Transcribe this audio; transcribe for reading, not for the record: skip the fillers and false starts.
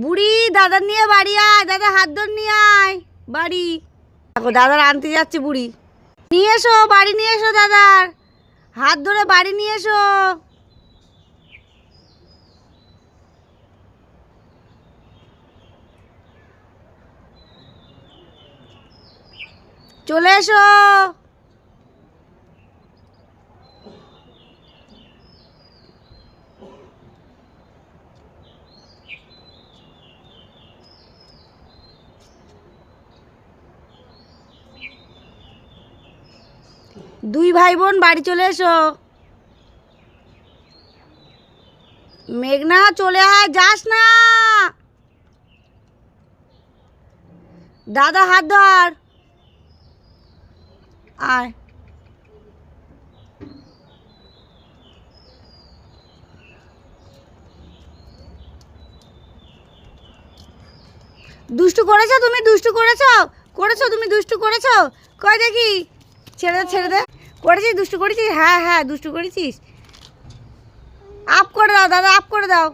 বুড়ি দাদার নিয়ে বাড়ি আয়, দাদা হাত ধর নিয়ে আয় বাড়ি। দেখো দাদার আনতে যাচ্ছে বুড়ি। নিয়ে এসো বাড়ি, নিয়ে এসো দাদার হাত ধরে বাড়ি নিয়ে এসো। চলে এসো। দুই ভাই বোন বাড়ি চলে এসো। মেঘনা চলে আয়, যাস না। দাদা হাত ধর, আয়। দুষ্টু করেছো তুমি, দুষ্টু করেছো করেছো তুমি, দুষ্টু করেছো। কই দেখি, ছেড়ে দে ছেড়ে দে। করেছিস, দুষ্টু করেছিস, হ্যাঁ হ্যাঁ দুষ্টু করেছিস। আপ করে দাও দাদা, আপ করে দাও।